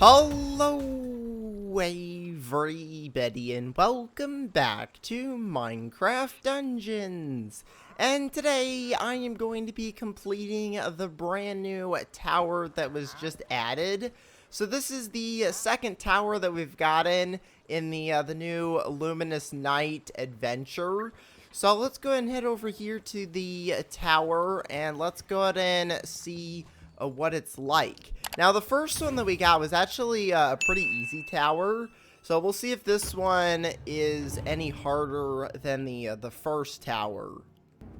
Hello everybody and welcome back to Minecraft Dungeons. And today I am going to be completing the brand new tower that was just added. So this is the second tower that we've gotten in the new Luminous Night adventure. So let's go ahead and head over here to the tower and let's go ahead and see what it's like. Now, the first one that we got was actually a pretty easy tower, so we'll see if this one is any harder than the first tower.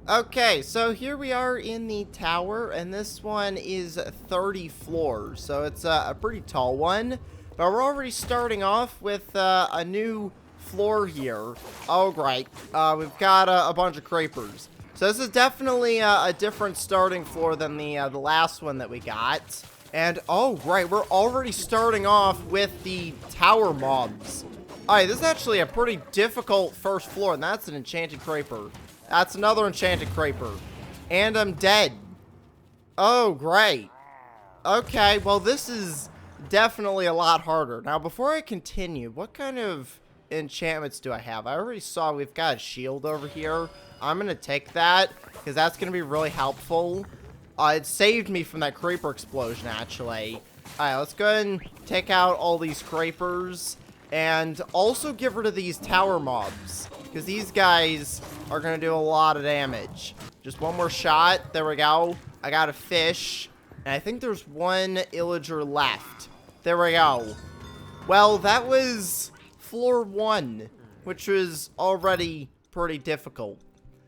Okay, so here we are in the tower, and this one is 30 floors, so it's a pretty tall one, but we're already starting off with a new floor here. Oh, great. We've got a bunch of creepers. So this is definitely a different starting floor than the last one that we got. And, oh, right, we're already starting off with the tower mobs. Alright, this is actually a pretty difficult first floor, and that's an enchanted creeper. That's another enchanted creeper. And I'm dead. Oh, great. Okay, well, this is definitely a lot harder. Now, before I continue, what kind of enchantments do I have? I already saw we've got a shield over here. I'm going to take that, because that's going to be really helpful. It saved me from that creeper explosion, actually. Alright, let's go ahead and take out all these creepers. And also get rid of these tower mobs, because these guys are going to do a lot of damage. Just one more shot. There we go. I got a fish. And I think there's one illager left. There we go. Well, that was floor 1, which was already pretty difficult.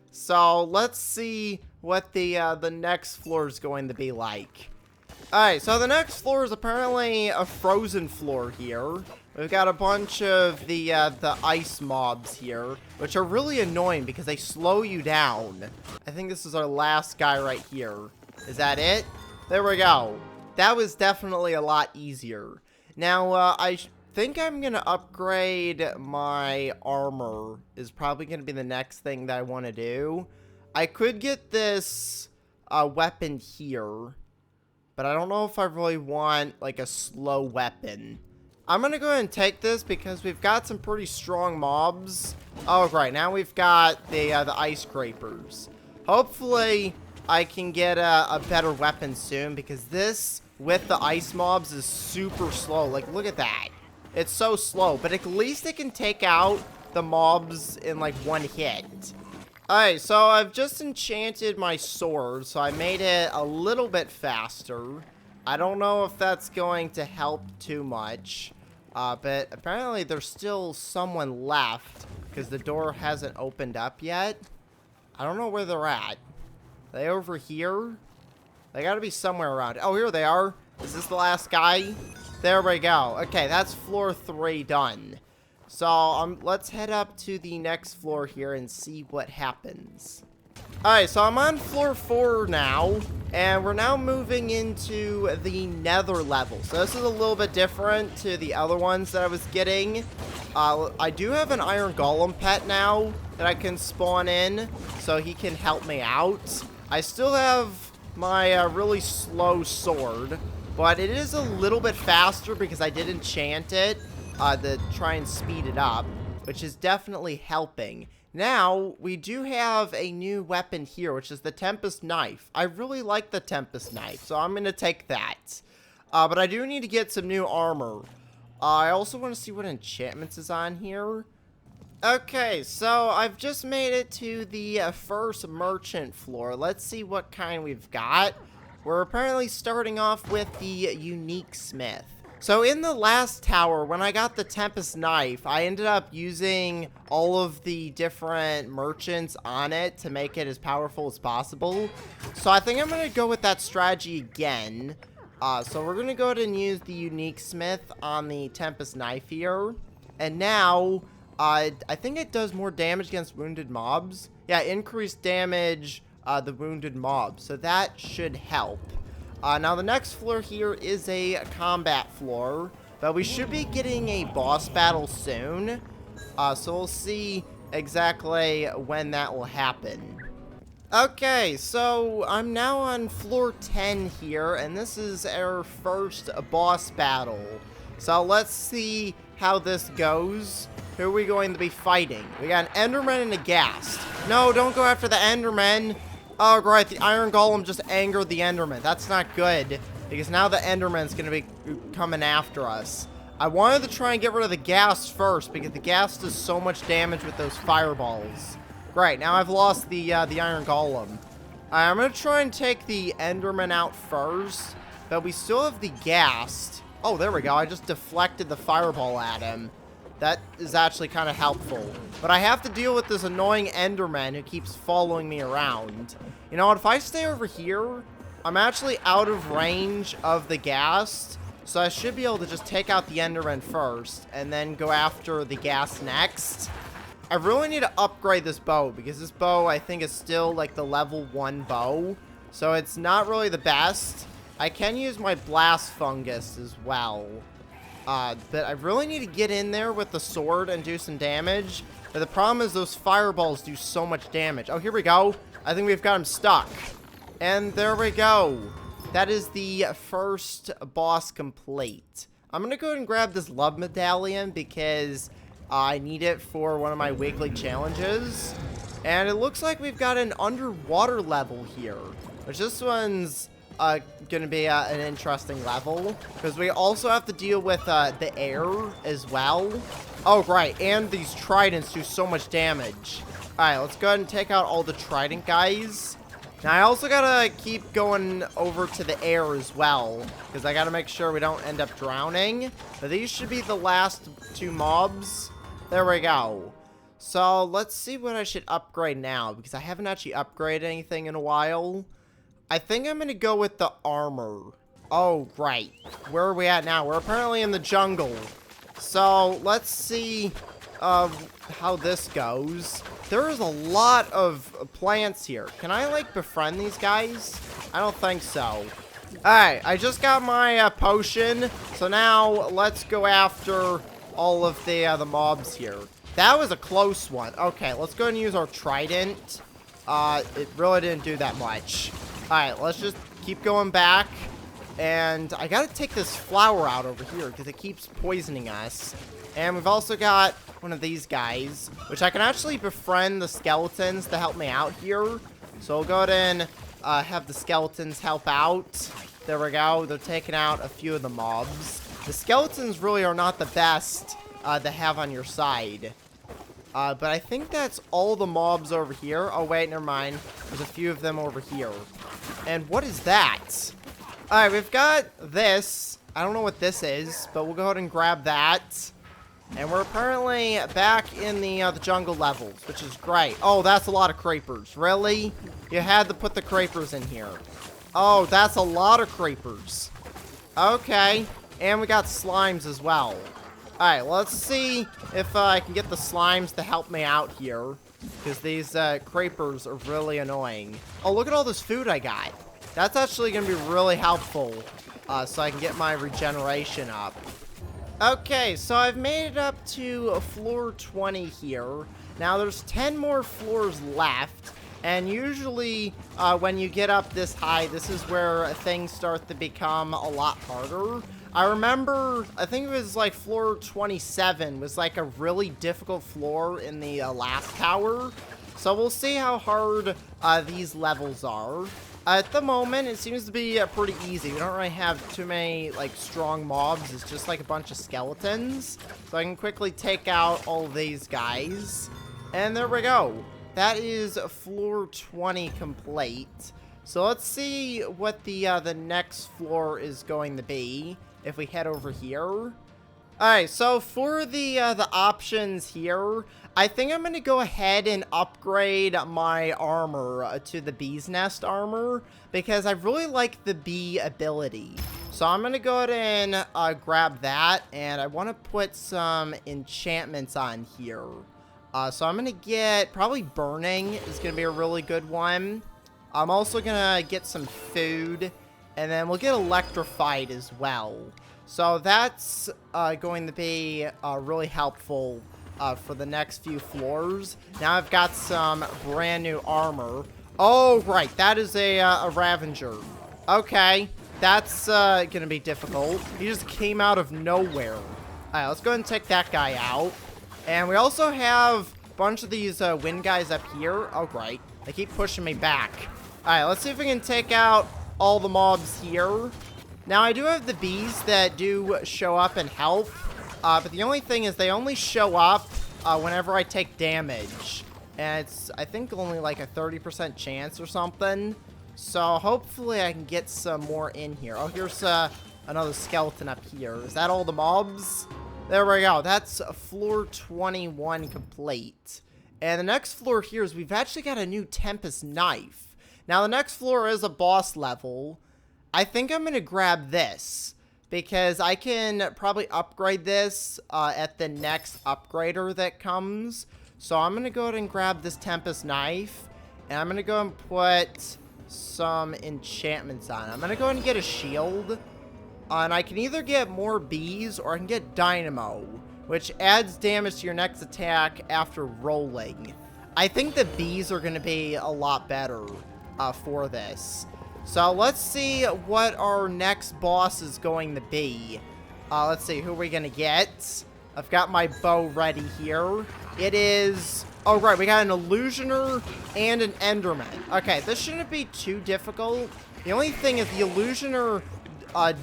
So let's see what the next floor is going to be like. Alright, so the next floor is apparently a frozen floor here. We've got a bunch of the ice mobs here, which are really annoying because they slow you down. I think this is our last guy right here. Is that it? There we go. That was definitely a lot easier. Now, I think I'm going to upgrade my armor is probably going to be the next thing that I want to do. I could get this weapon here, but I don't know if I really want like a slow weapon. I'm going to go ahead and take this because we've got some pretty strong mobs. Oh, great. Now we've got the ice scrapers. Hopefully, I can get a better weapon soon because this with the ice mobs is super slow. Like, look at that. It's so slow, but at least it can take out the mobs in like one hit. Alright, so I've just enchanted my sword, so I made it a little bit faster. I don't know if that's going to help too much, but apparently there's still someone left because the door hasn't opened up yet. I don't know where they're at. Are they over here? They gotta be somewhere around. Oh, here they are. Is this the last guy? There we go. Okay, that's floor 3 done. So, let's head up to the next floor here and see what happens. Alright, so I'm on floor 4 now, and we're now moving into the nether level. So this is a little bit different to the other ones that I was getting. I do have an iron golem pet now that I can spawn in, so he can help me out. I still have my really slow sword, but it is a little bit faster because I did enchant it to try and speed it up, which is definitely helping. Now, we do have a new weapon here, which is the Tempest Knife. I really like the Tempest Knife, so I'm going to take that. But I do need to get some new armor. I also want to see what enchantments is on here. Okay, so I've just made it to the first merchant floor. Let's see what kind we've got. We're apparently starting off with the unique smith. So in the last tower, when I got the Tempest Knife, I ended up using all of the different merchants on it to make it as powerful as possible. So I think I'm going to go with that strategy again. So we're going to go ahead and use the unique smith on the Tempest Knife here. And now, I think it does more damage against wounded mobs. Yeah, increased damage the wounded mobs. So that should help. Now, the next floor here is a combat floor, but we should be getting a boss battle soon. So we'll see exactly when that will happen. Okay, so I'm now on floor 10 here, and this is our first boss battle. So let's see how this goes. Who are we going to be fighting? We got an Enderman and a Ghast. No, don't go after the Enderman. Oh, great. The Iron Golem just angered the Enderman. That's not good, because now the Enderman's going to be coming after us. I wanted to try and get rid of the Ghast first, because the Ghast does so much damage with those fireballs. Great, now I've lost the Iron Golem. I'm going to try and take the Enderman out first, but we still have the Ghast. Oh, there we go. I just deflected the fireball at him. That is actually kind of helpful. But I have to deal with this annoying Enderman who keeps following me around. You know what? If I stay over here, I'm actually out of range of the Ghast. So I should be able to just take out the Enderman first and then go after the Ghast next. I really need to upgrade this bow because this bow, I think, is still like the level 1 bow. So it's not really the best. I can use my blast fungus as well. But I really need to get in there with the sword and do some damage. But the problem is those fireballs do so much damage. Oh, here we go. I think we've got him stuck. And there we go. That is the first boss complete. I'm going to go ahead and grab this love medallion because I need it for one of my weekly challenges. And it looks like we've got an underwater level here. Which this one's gonna be an interesting level, because we also have to deal with the air as well. Oh, right, and these tridents do so much damage. Alright, let's go ahead and take out all the trident guys. Now, I also gotta keep going over to the air as well, because I gotta make sure we don't end up drowning. But these should be the last 2 mobs. There we go. So, let's see what I should upgrade now, because I haven't actually upgraded anything in a while. I think I'm going to go with the armor. Oh, right. Where are we at now? We're apparently in the jungle. So, let's see how this goes. There is a lot of plants here. Can I, like, befriend these guys? I don't think so. Alright, I just got my potion. So now, let's go after all of the mobs here. That was a close one. Okay, let's go ahead and use our trident. It really didn't do that much. Alright, let's just keep going back. And I gotta take this flower out over here because it keeps poisoning us. And we've also got one of these guys, which I can actually befriend the skeletons to help me out here. So we'll go ahead and have the skeletons help out. There we go. They're taking out a few of the mobs. The skeletons really are not the best to have on your side. But I think that's all the mobs over here. Oh, wait, never mind. There's a few of them over here. And what is that? Alright, we've got this. I don't know what this is, but we'll go ahead and grab that. And we're apparently back in the jungle levels, which is great. Oh, that's a lot of creepers. Really? You had to put the creepers in here. Oh, that's a lot of creepers. Okay. And we got slimes as well. Alright, let's see if I can get the slimes to help me out here. Because these creepers are really annoying. Oh, look at all this food I got. That's actually going to be really helpful. So I can get my regeneration up. Okay, so I've made it up to floor 20 here. Now, there's 10 more floors left. And usually, when you get up this high, this is where things start to become a lot harder. I remember, I think it was like floor 27 was like a really difficult floor in the last tower. So we'll see how hard these levels are. At the moment, it seems to be pretty easy. We don't really have too many like strong mobs. It's just like a bunch of skeletons. So I can quickly take out all these guys. And there we go. That is floor 20 complete. So let's see what the next floor is going to be. If we head over here. Alright, so for the options here, I think I'm going to go ahead and upgrade my armor to the bee's nest armor, because I really like the bee ability. So I'm going to go ahead and grab that, and I want to put some enchantments on here. So I'm going to get, probably burning is going to be a really good one. I'm also going to get some food. And then we'll get electrified as well. So that's going to be really helpful for the next few floors. Now I've got some brand new armor. Oh, right. That is a Ravager. Okay. That's gonna be difficult. He just came out of nowhere. Alright, let's go ahead and take that guy out. And we also have a bunch of these wind guys up here. Oh, great. They keep pushing me back. Alright, let's see if we can take out all the mobs here. Now, I do have the bees that do show up and help. But the only thing is they only show up whenever I take damage. And it's, I think, only like a 30% chance or something. So hopefully I can get some more in here. Oh, here's another skeleton up here. Is that all the mobs? There we go. That's floor 21 complete. And the next floor here is we've actually got a new Tempest knife. Now, the next floor is a boss level. I think I'm going to grab this, because I can probably upgrade this at the next upgrader that comes. So I'm going to go ahead and grab this Tempest knife, and I'm going to go and put some enchantments on it. I'm going to go ahead and get a shield, and I can either get more bees or I can get dynamo, which adds damage to your next attack after rolling. I think the bees are going to be a lot better for this. So let's see what our next boss is going to be. Let's see, who are we going to get? I've got my bow ready here. It is... Oh, right, we got an Illusioner and an Enderman. Okay, this shouldn't be too difficult. The only thing is the Illusioner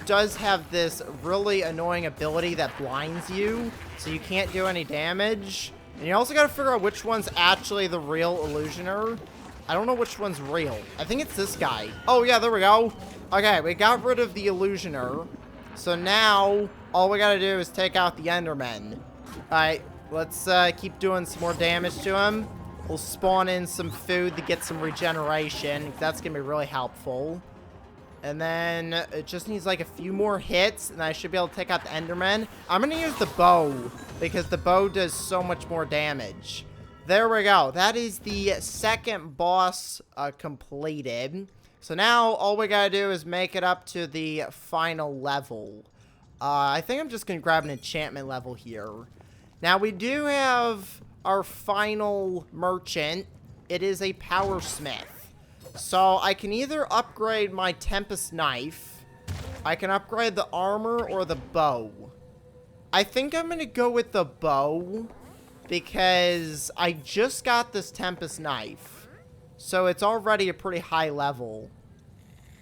does have this really annoying ability that blinds you, so you can't do any damage. And you also got to figure out which one's actually the real Illusioner. I don't know which one's real. I think it's this guy. Oh, yeah, there we go. Okay, we got rid of the Illusioner. So now, all we gotta do is take out the Endermen. Alright, let's keep doing some more damage to him. We'll spawn in some food to get some regeneration. That's gonna be really helpful. And then it just needs like a few more hits, and I should be able to take out the Endermen. I'm gonna use the bow, because the bow does so much more damage. There we go. That is the second boss completed. So now all we gotta do is make it up to the final level. I think I'm just gonna grab an enchantment level here. Now we do have our final merchant. It is a power smith. So I can either upgrade my Tempest knife, I can upgrade the armor or the bow. I think I'm gonna go with the bow, because I just got this Tempest knife, so it's already a pretty high level.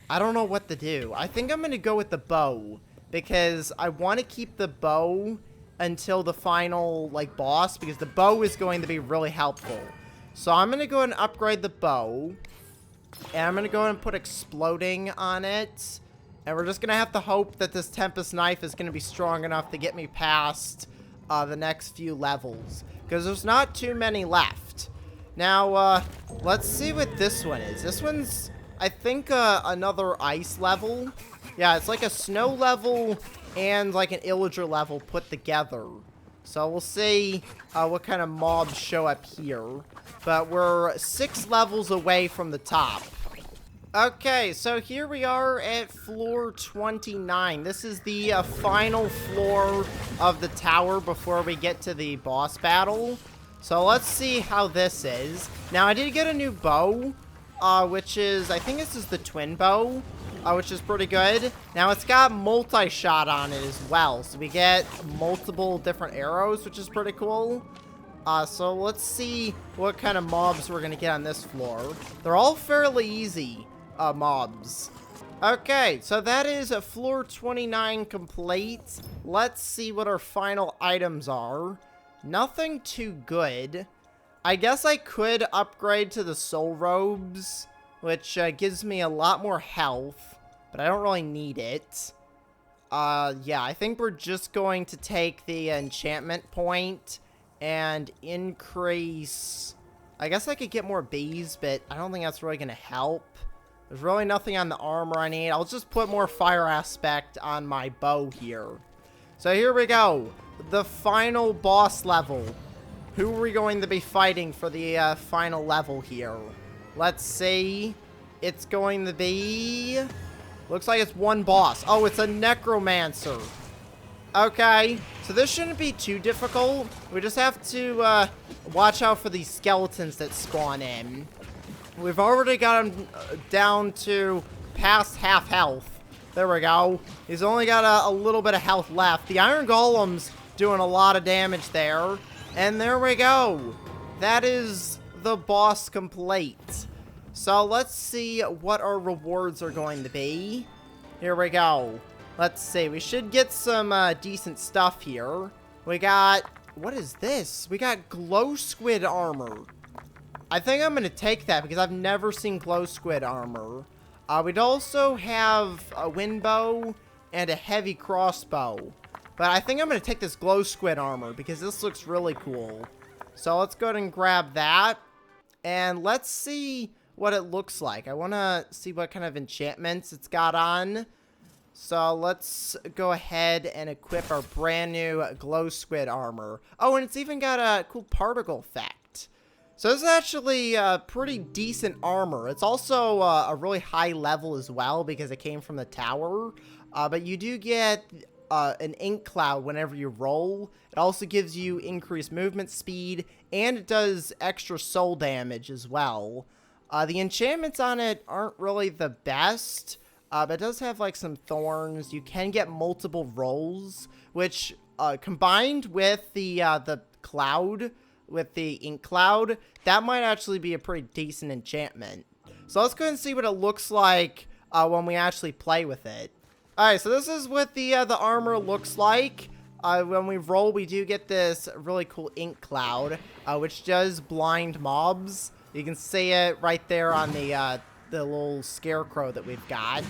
I don't know what to do. I think I'm going to go with the bow, because I want to keep the bow until the final, like, boss, because the bow is going to be really helpful. So I'm going to go ahead and upgrade the bow, and I'm going to go ahead and put exploding on it, and we're just going to have to hope that this Tempest knife is going to be strong enough to get me past the next few levels, because there's not too many left. Now, let's see what this one is. This one's, I think, another ice level. Yeah, it's like a snow level and like an illager level put together. So we'll see what kind of mobs show up here. But we're 6 levels away from the top. Okay, so here we are at floor 29. This is the final floor of the tower before we get to the boss battle. So let's see how this is. Now, I did get a new bow, which is, I think this is the twin bow, which is pretty good. Now, it's got multi-shot on it as well, so we get multiple different arrows, which is pretty cool. So let's see what kind of mobs we're going to get on this floor. They're all fairly easy. Mobs. Okay, so that is floor 29 complete. Let's see what our final items are. Nothing too good. I guess I could upgrade to the soul robes, which gives me a lot more health, but I don't really need it. Yeah, I think we're just going to take the enchantment point and increase... I guess I could get more bees, but I don't think that's really going to help. There's really nothing on the armor I need. I'll just put more fire aspect on my bow here. So here we go. The final boss level. Who are we going to be fighting for the final level here? Let's see. It's going to be... Looks like it's one boss. Oh, it's a necromancer. Okay. So this shouldn't be too difficult. We just have to watch out for these skeletons that spawn in. We've already got him down to past half health. There we go. He's only got a little bit of health left. The Iron Golem's doing a lot of damage there. And there we go. That is the boss complete. So let's see what our rewards are going to be. Here we go. Let's see. We should get some decent stuff here. We got... What is this? We got glow squid armor. I think I'm going to take that because I've never seen glow squid armor. We'd also have a wind bow and a heavy crossbow. But I think I'm going to take this glow squid armor because this looks really cool. So let's go ahead and grab that. And let's see what it looks like. I want to see what kind of enchantments it's got on. So let's go ahead and equip our brand new glow squid armor. Oh, and it's even got a cool particle effect. So this is actually a pretty decent armor. It's also a really high level as well because it came from the tower. But you do get an ink cloud whenever you roll. It also gives you increased movement speed, and it does extra soul damage as well. The enchantments on it aren't really the best. But it does have, like, some thorns. You can get multiple rolls, which, combined with the cloud, with the ink cloud, that might actually be a pretty decent enchantment. So let's go ahead and see what it looks like when we actually play with it. Alright, so this is what the armor looks like. When we roll, we do get this really cool ink cloud, which does blind mobs. You can see it right there on the little scarecrow that we've got.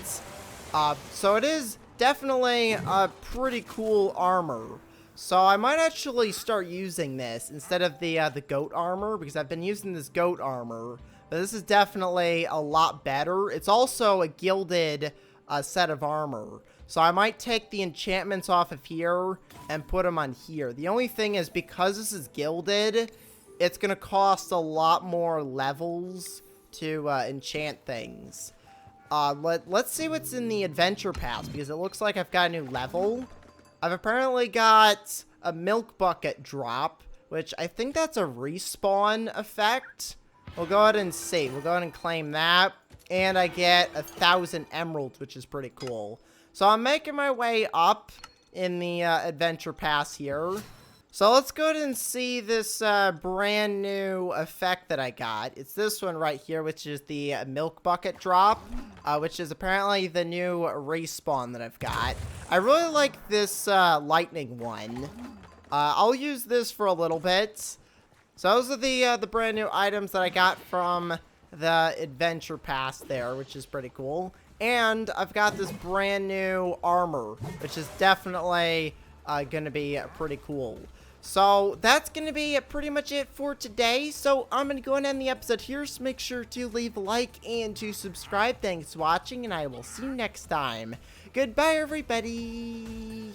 So it is definitely a pretty cool armor. So I might actually start using this instead of the goat armor, because I've been using this goat armor. But this is definitely a lot better. It's also a gilded set of armor. So I might take the enchantments off of here and put them on here. The only thing is, because this is gilded, it's going to cost a lot more levels to enchant things. Let's see what's in the adventure pass, because it looks like I've got a new level. I've apparently got a milk bucket drop, which I think that's a respawn effect. We'll go ahead and see. We'll go ahead and claim that. And I get 1,000 emeralds, which is pretty cool. So I'm making my way up in the adventure pass here. So let's go ahead and see this brand new effect that I got. It's this one right here, which is the milk bucket drop, which is apparently the new respawn that I've got. I really like this lightning one. I'll use this for a little bit. So those are the brand new items that I got from the adventure pass there, which is pretty cool. And I've got this brand new armor, which is definitely going to be pretty cool. So that's going to be pretty much it for today. So I'm going to go and end the episode here. So make sure to leave a like and to subscribe. Thanks for watching, and I will see you next time. Goodbye, everybody.